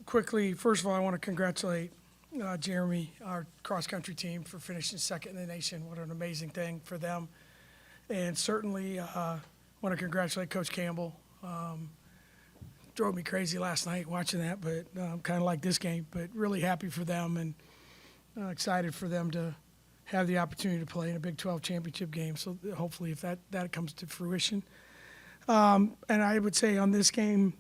Quickly, first of all, I want to congratulate Jeremy, our cross-country team, for finishing second in the nation. What an amazing thing for them. And certainly want to congratulate Coach Campbell. Drove me crazy last night watching that, but kind of like this game. But really happy for them and excited for them to have the opportunity to play in a Big 12 championship game. So hopefully if that comes to fruition. And I would say on this game,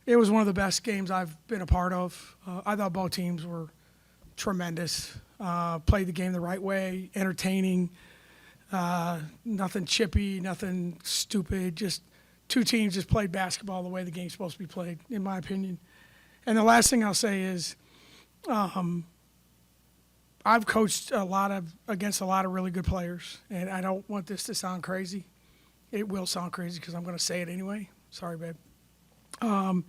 it was one of the best games I've been a part of. I thought both teams were tremendous, played the game the right way, entertaining, nothing chippy, nothing stupid, just two teams just played basketball the way the game's supposed to be played, in my opinion. And the last thing I'll say is I've coached against a lot of really good players, and I don't want this to sound crazy. It will sound crazy because I'm going to say it anyway. Sorry, babe. The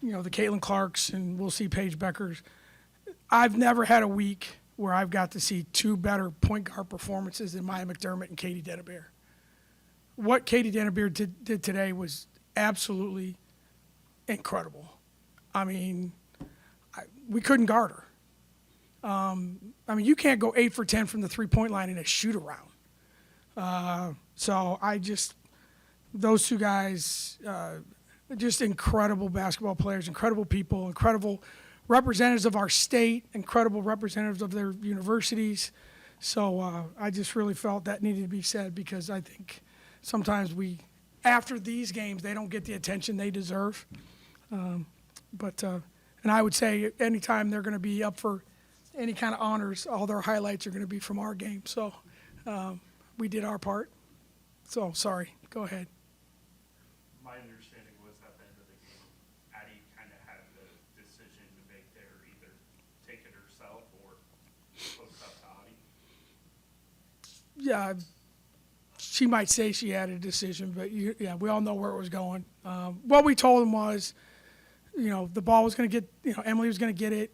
Caitlin Clarks, and we'll see Paige Beckers. I've never had a week where I've got to see two better point guard performances than Maya McDermott and Katie Dennebeer. What Katie Dennebeer did today was absolutely incredible. I mean, we couldn't guard her. You can't go 8 for 10 from the three-point line in a shoot-around. Those two guys, just incredible basketball players, incredible people, incredible representatives of our state, incredible representatives of their universities. So I just really felt that needed to be said because I think sometimes after these games, they don't get the attention they deserve. And I would say anytime they're going to be up for any kind of honors, all their highlights are going to be from our game. So we did our part. So sorry, go ahead. My understanding was at the end of the game, Addie kind of had the decision to make there, either take it herself or post up to Addie. Yeah, she might say she had a decision, but we all know where it was going. What we told them was, the ball was going to get, Emily was going to get it,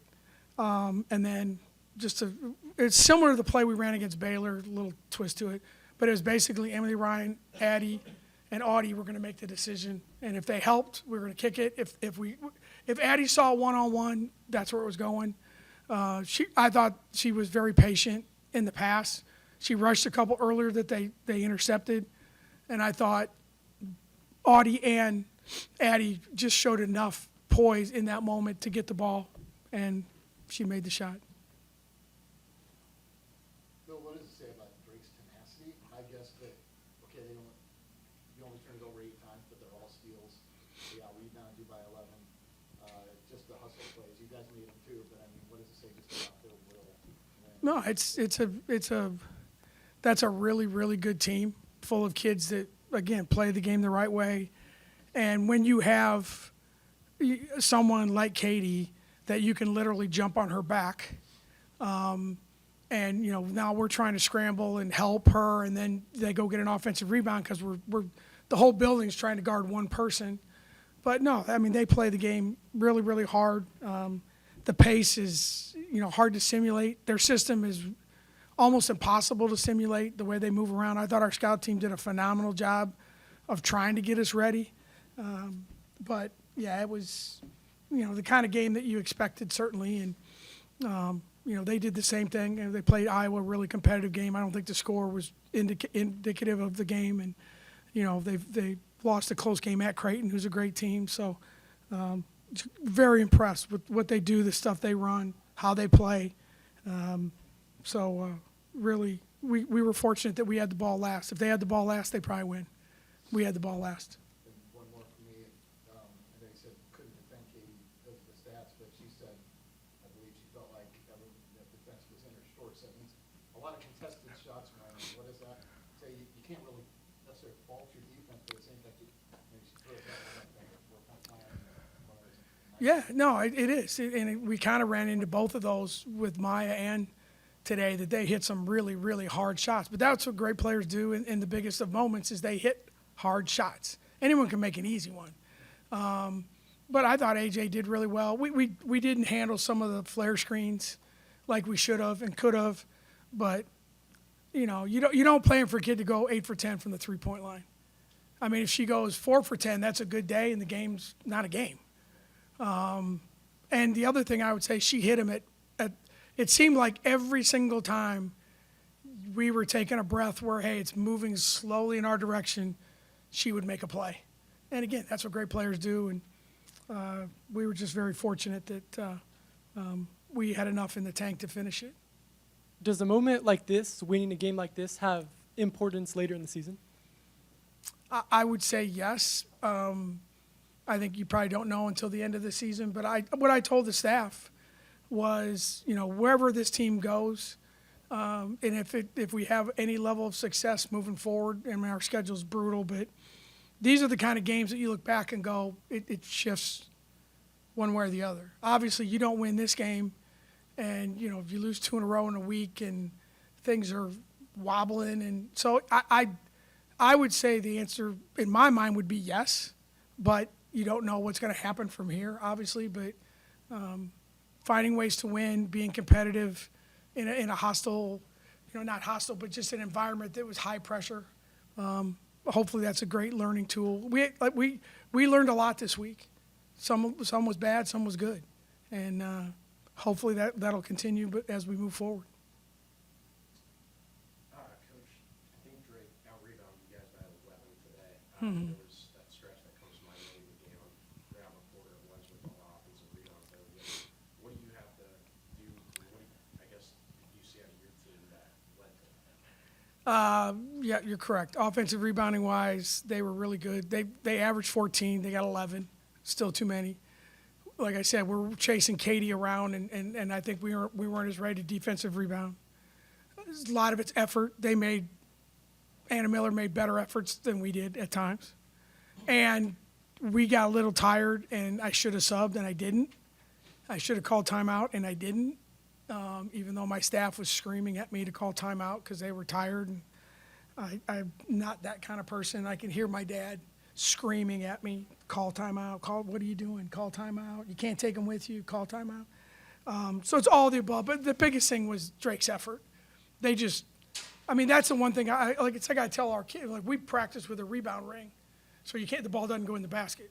and then it's similar to the play we ran against Baylor, a little twist to it, but it was basically Emily Ryan, Addie, and Audie were going to make the decision, and if they helped, we were going to kick it. If Addie saw one-on-one, that's where it was going. I thought she was very patient in the pass. She rushed a couple earlier that they intercepted, and I thought Audie and Addie just showed enough poise in that moment to get the ball, and she made the shot. Bill, what does it say about Drake's tenacity? I guess that, you only turned it over 8 times, but they're all steals. They out-rebounded you by 11. Just the hustle plays. You guys made them too, but what does it say just about their will? No, that's a really, really good team full of kids that, again, play the game the right way. And when you have someone like Katie that you can literally jump on her back, and now we're trying to scramble and help her, and then they go get an offensive rebound because the whole building's trying to guard one person. But no, they play the game really, really hard. The pace is hard to simulate. Their system is almost impossible to simulate the way they move around. I thought our scout team did a phenomenal job of trying to get us ready. But yeah, it was the kind of game that you expected, certainly, and they did the same thing, and they played Iowa, a really competitive game. I don't think the score was indicative of the game, and they lost a close game at Creighton, who's a great team. So very impressed with what they do, the stuff they run, how they play. Really, we were fortunate that we had the ball last. If they had the ball last, they probably win. We had the ball last. And one more for me. I know you said couldn't defend Katie because of the stats, but she said, I believe she felt like that defense was in her shorts. That means a lot of contested shots. What does that say? You can't really necessarily fault your defense, but at the same time, maybe she throws that one up there for a plan. Yeah, no, it is. And we kind of ran into both of those with Maya and today, that they hit some really, really hard shots. But that's what great players do in the biggest of moments is they hit hard shots. Anyone can make an easy one. But I thought AJ did really well. We didn't handle some of the flare screens like we should have and could have. But, you don't play for a kid to go 8 for 10 from the three-point line. I mean, if she goes 4 for 10, that's a good day, and the game's not a game. And the other thing I would say, she hit him at it seemed like every single time we were taking a breath where, hey, it's moving slowly in our direction, she would make a play. And again, that's what great players do. And we were just very fortunate that we had enough in the tank to finish it. Does a moment like this, winning a game like this, have importance later in the season? I would say yes. I think you probably don't know until the end of the season. But what I told the staff was, wherever this team goes, and if we have any level of success moving forward, I mean, our schedule's brutal, but these are the kind of games that you look back and go, it shifts one way or the other. Obviously, you don't win this game, and, if you lose 2 in a row in a week and things are wobbling. And so I would say the answer in my mind would be yes, but you don't know what's going to happen from here, obviously. But finding ways to win, being competitive in a hostile, not hostile, but just an environment that was high pressure. Hopefully that's a great learning tool. We learned a lot this week. Some was bad, some was good. And hopefully that'll continue but as we move forward. Coach, I think Drake out-rebounded you guys by 11 today. There was that stretch that comes to mind late in the game around the quarter. It was with all the offensive rebounds that were given. What do you have to do? I guess, did you see out of your team that led to that? Yeah, you're correct. Offensive rebounding wise, they were really good. They averaged 14. They got 11. Still too many. Like I said, we're chasing Katie around, and I think we weren't as ready to defensive rebound. A lot of it's effort. Anna Miller made better efforts than we did at times. And we got a little tired, and I should have subbed, and I didn't. I should have called timeout, and I didn't, even though my staff was screaming at me to call timeout because they were tired. And I'm not that kind of person. I can hear my dad screaming at me, call timeout, what are you doing? Call timeout. You can't take them with you, call timeout. So it's all the above. But the biggest thing was Drake's effort. That's the one thing it's like I tell our kids, like, we practice with a rebound ring. So the ball doesn't go in the basket.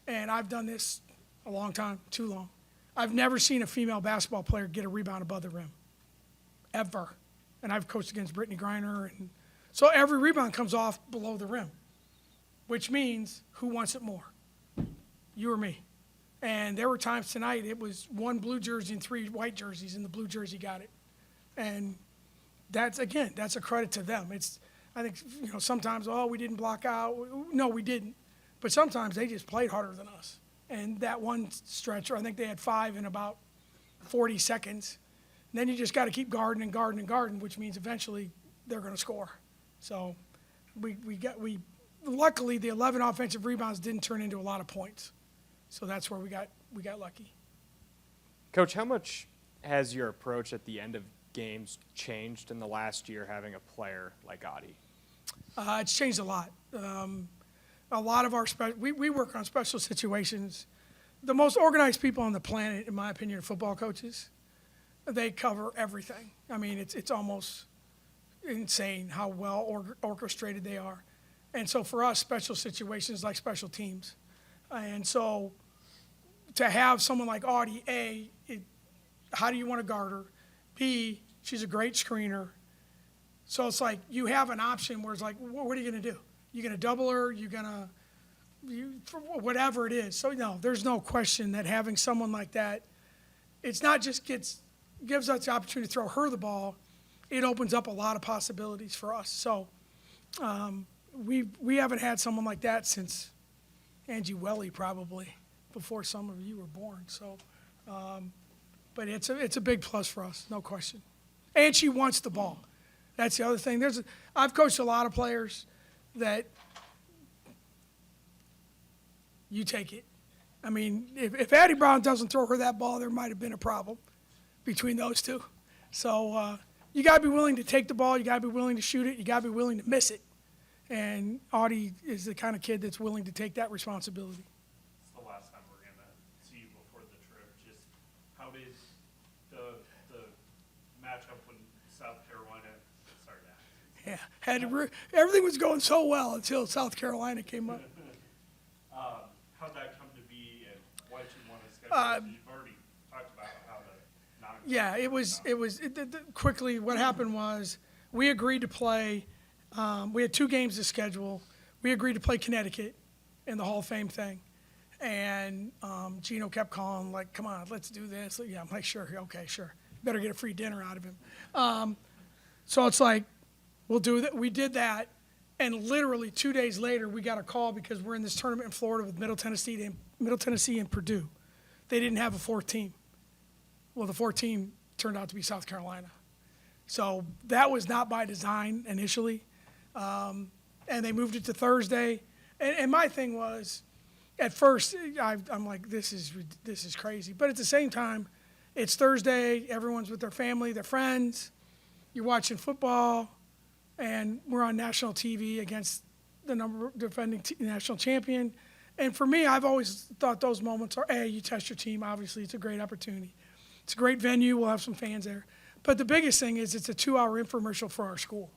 And I've done this a long time, too long. I've never seen a female basketball player get a rebound above the rim, ever. And I've coached against Brittany Griner. And so every rebound comes off below the rim, which means who wants it more? You or me. And there were times tonight it was 1 blue jersey and 3 white jerseys, and the blue jersey got it. And that's a credit to them. I think, sometimes, we didn't block out. No, we didn't. But sometimes they just played harder than us. And that one stretch, I think they had 5 in about 40 seconds. And then you just got to keep guarding and guarding and guarding, which means eventually they're going to score. So luckily the 11 offensive rebounds didn't turn into a lot of points. So that's where we got lucky. Coach, how much has your approach at the end of games changed in the last year having a player like Adi? It's changed a lot. A lot of we work on special situations. The most organized people on the planet, in my opinion, are football coaches. They cover everything. I mean, it's almost insane how well orchestrated they are. And so for us, special situations like special teams. And so to have someone like Audie, how do you want to guard her? B, she's a great screener. So it's like you have an option where it's like, what are you going to do? You're going to double her? Whatever it is. So, no, there's no question that having someone like that, it's not just gives us the opportunity to throw her the ball. It opens up a lot of possibilities for us. So we haven't had someone like that since Angie Welly, probably, before some of you were born. So, but it's a big plus for us, no question. And she wants the ball. That's the other thing. I've coached a lot of players that you take it. I mean, if Addie Brown doesn't throw her that ball, there might have been a problem between those two. So you got to be willing to take the ball. You got to be willing to shoot it. You got to be willing to miss it. And Audie is the kind of kid that's willing to take that responsibility. It's the last time we're gonna see you before the trip. Just how did the matchup when South Carolina started? Yeah. Everything was going so well until South Carolina came up. How'd that come to be, and why did you want to schedule it? You've already talked about how the non. Yeah, quickly, what happened was, we agreed to play, we had 2 games to schedule. We agreed to play Connecticut in the Hall of Fame thing. And Gino kept calling, like, come on, let's do this. Yeah, I'm like, sure, okay, sure. Better get a free dinner out of him. So it's like, we'll do that. We did that. And literally 2 days later, we got a call because we're in this tournament in Florida with Middle Tennessee and Purdue. They didn't have a 4th team. Well, the 4th team turned out to be South Carolina. So that was not by design initially. And they moved it to Thursday. And my thing was, at first, I'm like, this is crazy. But at the same time, it's Thursday. Everyone's with their family, their friends. You're watching football. And we're on national TV against the defending national champion. And for me, I've always thought those moments are, you test your team. Obviously, it's a great opportunity. It's a great venue. We'll have some fans there. But the biggest thing is it's a 2-hour infomercial for our school.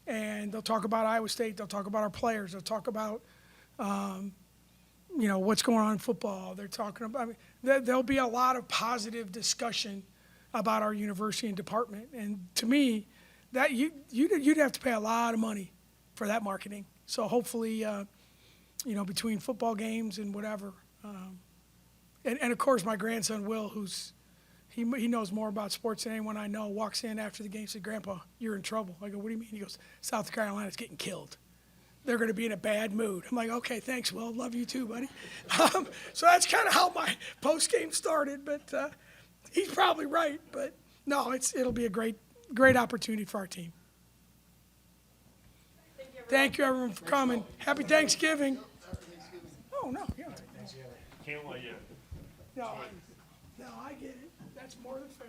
And they'll talk about Iowa State. They'll talk about our players. They'll talk about, what's going on in football. They're talking about, there'll be a lot of positive discussion about our university and department. And to me, that you'd have to pay a lot of money for that marketing. So hopefully, between football games and whatever, and of course my grandson Will, he knows more about sports than anyone I know, walks in after the game and said, "Grandpa, you're in trouble." I go, "What do you mean?" He goes, "South Carolina's getting killed. They're going to be in a bad mood." I'm like, "Okay, thanks, Will. Love you too, buddy." So that's kind of how my post game started, but he's probably right. But no, it'll be a great opportunity for our team. Thank you, everyone, for coming. Happy Thanksgiving. Oh, no, you don't take Thanksgiving. Can't let you. No, I get it. That's more than fair.